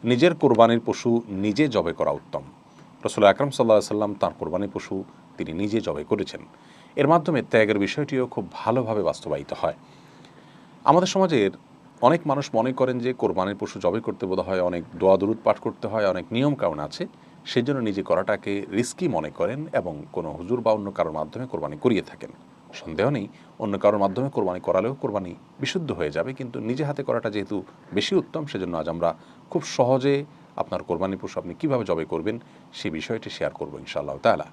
নিজের কোরবানির পশু নিজে জবে করা উত্তম। রাসূল আকরাম সাল্লাল্লাহু আলাইহি ওয়াসাল্লাম তাঁর কোরবানির পশু তিনি নিজে জবে করেছেন। এর মাধ্যমে ত্যাগের বিষয়টিও খুব ভালোভাবে বাস্তবায়িত হয়। আমাদের সমাজের অনেক মানুষ মনে করেন যে কোরবানির পশু জবে করতে বোধহয় অনেক দোয়া দরুদ পাঠ করতে হয়, অনেক নিয়মকানুন আছে, সেজন্য নিজে করাটাকে রিস্কি মনে করেন এবং কোনো হুজুর বা অন্য কারোর মাধ্যমে কোরবানি করিয়ে থাকেন। সন্দেহ নেই, অন্য কারোর মাধ্যমে কোরবানি করালেও কোরবানি বিশুদ্ধ হয়ে যাবে, কিন্তু নিজে হাতে করাটা যেহেতু বেশি উত্তম, সেজন্য আজ আমরা খুব সহজে আপনার কোরবানির পশু আপনি কীভাবে জবে করবেন সেই বিষয়টি শেয়ার করবো ইনশাআল্লাহ তাআলা।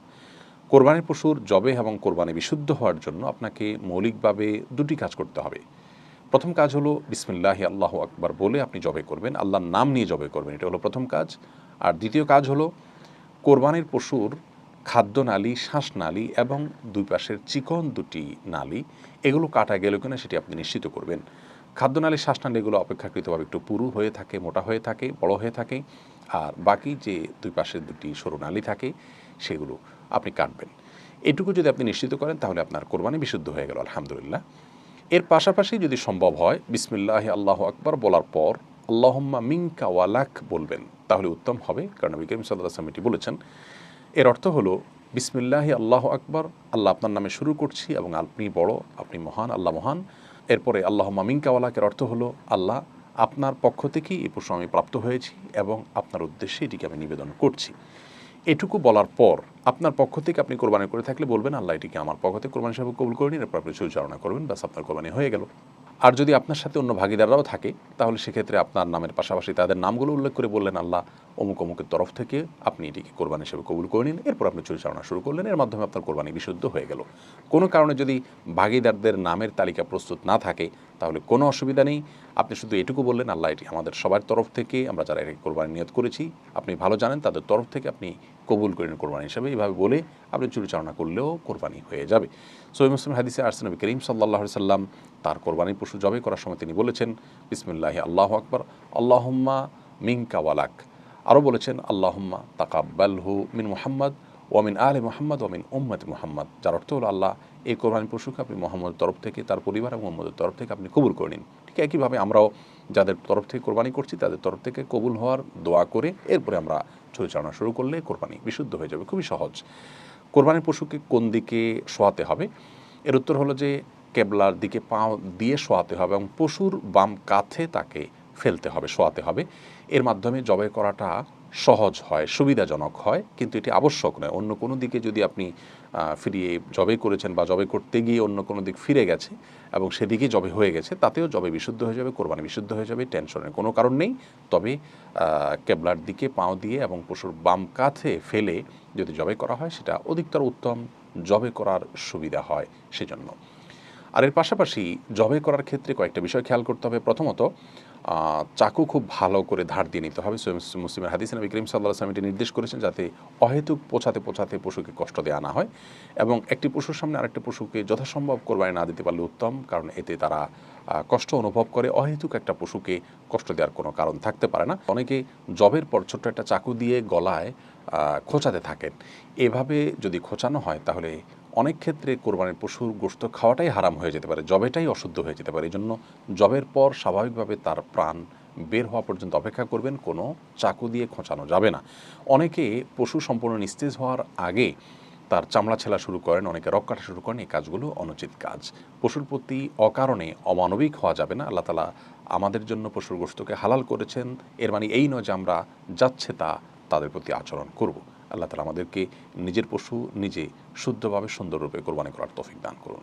কোরবানির পশুর জবে এবং কোরবানি বিশুদ্ধ হওয়ার জন্য আপনাকে মৌলিকভাবে দুটি কাজ করতে হবে। প্রথম কাজ হলো বিসমিল্লাহি আল্লাহু আকবার বলে আপনি জবে করবেন, আল্লাহর নাম নিয়ে জবে করবেন, এটা হলো প্রথম কাজ। আর দ্বিতীয় কাজ হলো কোরবানির পশুর খাদ্যনালী, শ্বাসনালী এবং দুই পাশের চিকন দুটি নালী এগুলো কাটা গেল কিনা সেটি আপনি নিশ্চিত করবেন। খাদ্যনালী, শ্বাসনালী এগুলো অপেক্ষাকৃতভাবে একটু পুরু হয়ে থাকে, মোটা হয়ে থাকে, বড় হয়ে থাকে, আর বাকি যে দুই পাশের দুটি সরু নালী থাকে সেগুলো আপনি কাটবেন। এটুকু যদি আপনি নিশ্চিত করেন তাহলে আপনার কোরবানি বিশুদ্ধ হয়ে গেল আলহামদুলিল্লাহ। এর পাশাপাশি যদি সম্ভব হয় বিসমিল্লাহি আল্লাহু আকবার বলার পর আল্লাহুম্মা মিনকা ওয়ালাক বলবেন, তাহলে উত্তম হবে, কারণ নবী করিম সাল্লাল্লাহু আলাইহি ওয়াসাল্লাম এটি বলেছেন। এর অর্থ হলো বিসমিল্লাহি আল্লাহু আকবার, আল্লাহ আপনার নামে শুরু করছি এবং আপনি বড়, আপনি মহান, আল্লাহ মহান। এরপরে আল্লাহুম্মা মিনকা ওয়ালাকের অর্থ হলো আল্লাহ আপনার পক্ষ থেকেই এই পশু আমি প্রাপ্ত হয়েছি এবং আপনার উদ্দেশ্যে এটিকে আমি নিবেদন করছি। এটুকু বলার পর আপনার পক্ষ থেকে আপনি কোরবানি করে থাকলে বলবেন আল্লাহ এটিকে আমার পক্ষ থেকে কোরবানি হিসেবে কবুল করে নিন, এরপর আপনি পরিচালনা করবেন, ব্যাস আপনার কোরবানি হয়ে গেল। আর যদি আপনার সাথে অন্য ভাগিদাররাও থাকে তাহলে সেক্ষেত্রে আপনার নামের পাশাপাশি তাদের নামগুলো উল্লেখ করে বললেন আল্লাহ অমুক অমুকের তরফ থেকে আপনি এটিকে কোরবানি হিসেবে কবুল করে নিন, এরপর আপনি পরিচালনা শুরু করলেন, এর মাধ্যমে আপনার কোরবানি বিশুদ্ধ হয়ে গেল। কোনো কারণে যদি ভাগিদারদের নামের তালিকা প্রস্তুত না থাকে তাহলে কোনো অসুবিধা নেই, আপনি শুধু এটুকু বললেন আল্লাহ এটি আমাদের সবার তরফ থেকে, আমরা যারা এটি কোরবানি নিয়ত করেছি আপনি ভালো জানেন, তাদের তরফ থেকে আপনি কবুল করেন কোরবানি হিসেবে, এইভাবে বলে আপনি পরিচালনা করলেও কোরবানি হয়ে যাবে। সহিহ মুসলিম হাদিসে আসছে নবী করিম সাল্লাল্লাহু আলাইহি সাল্লাম তার কোরবানির পশু জবে করার সময় তিনি বলেছেন বিসমিল্লাহি আল্লাহু আকবার আল্লাহুম্মা মিনকা ওয়ালাক। আরও বলেছেন আল্লাহুম্মা তাকাব্বালহু মিন মুহাম্মদ ওয়া মিন আলি মুহাম্মদ ওয়া মিন উম্মতি মুহাম্মদ, যার অর্থ হলো আল্লাহ এই কোরবানির পশুকে আপনি মুহাম্মদের তরফ থেকে, তার পরিবার এবং মুহাম্মদের তরফ থেকে আপনি কবুল করে নিন। ঠিক একইভাবে আমরাও যাদের তরফ থেকে কোরবানি করছি তাদের তরফ থেকে কবুল হওয়ার দোয়া করে এরপরে আমরা পরিচালনা শুরু করলে কোরবানি বিশুদ্ধ হয়ে যাবে। খুবই সহজ। কোরবানির পশুকে কোন দিকে শোয়াতে হবে? এর উত্তর হলো যে কেবলার দিকে পা দিয়ে শোয়াতে হবে এবং পশুর বাম কাঁধে তাকে ফেলতে হবে, শোয়াতে হবে। এর মাধ্যমে জবাই করাটা সহজ হয়, সুবিধাজনক হয়, কিন্তু এটি আবশ্যক নয়। অন্য কোনো দিকে যদি আপনি ফিরিয়ে জবাই করেছেন বা জবাই করতে গিয়ে অন্য কোনো দিক ফিরে গেছে এবং সেদিকে জবাই হয়ে গেছে, তাতেও জবাই বিশুদ্ধ হয়ে যাবে, কোরবানি বিশুদ্ধ হয়ে যাবে, টেনশনের কোনো কারণ নেই। তবে কেবলার দিকে পাও দিয়ে এবং পশুর বাম কাঁধে ফেলে যদি জবাই করা হয় সেটা অধিকতর উত্তম, জবাই করার সুবিধা হয় সেজন্য। আর এর পাশাপাশি জবাই করার ক্ষেত্রে কয়েকটা বিষয় খেয়াল করতে হবে। প্রথমত চাকু খুব ভালো করে ধার দিয়ে নিতে হবে। মুসলিমের হাদিসে নবী করিম সাল্লাল্লাহু আলাইহি ওয়াসাল্লাম এটি নির্দেশ করেছেন যাতে অহেতুক পোঁছাতে পশুকে কষ্ট দেওয়া না হয়, এবং একটি পশুর সামনে আরেকটি পশুকে যথাসম্ভব কোরবানি না দিতে পারলে উত্তম, কারণ এতে তারা কষ্ট অনুভব করে। অহেতুক একটা পশুকে কষ্ট দেওয়ার কোনো কারণ থাকতে পারে না। অনেকে জবের পর ছোট্ট একটা চাকু দিয়ে গলায় খোঁচাতে থাকেন। এভাবে যদি খোঁচানো হয় তাহলে অনেক ক্ষেত্রে কোরবানির পশুর গোশত খাওয়াটাই হারাম হয়ে যেতে পারে, জবেটাই অশুদ্ধ হয়ে যেতে পারে। এই জন্য জবের পর স্বাভাবিকভাবে তার প্রাণ বের হওয়া পর্যন্ত অপেক্ষা করবেন, কোনো চাকু দিয়ে খোঁচানো যাবে না। অনেকে পশু সম্পূর্ণ নিস্তেজ হওয়ার আগে তার চামড়া ছেলা শুরু করেন, অনেকে রক কাটা শুরু করেন, এই কাজগুলো অনুচিত কাজ। পশুর প্রতি অকারণে অমানবিক হওয়া যাবে না। আল্লাহ তাআলা আমাদের জন্য পশুর গোশতকে হালাল করেছেন, এর মানে এই নয় যে আমরা যাচ্ছে তা তাদের প্রতি আচরণ করব। আল্লাহ তাআলা আমাদেরকে নিজের পশু নিজে শুদ্ধভাবে সুন্দররূপে কোরবানি করার তৌফিক দান করুন।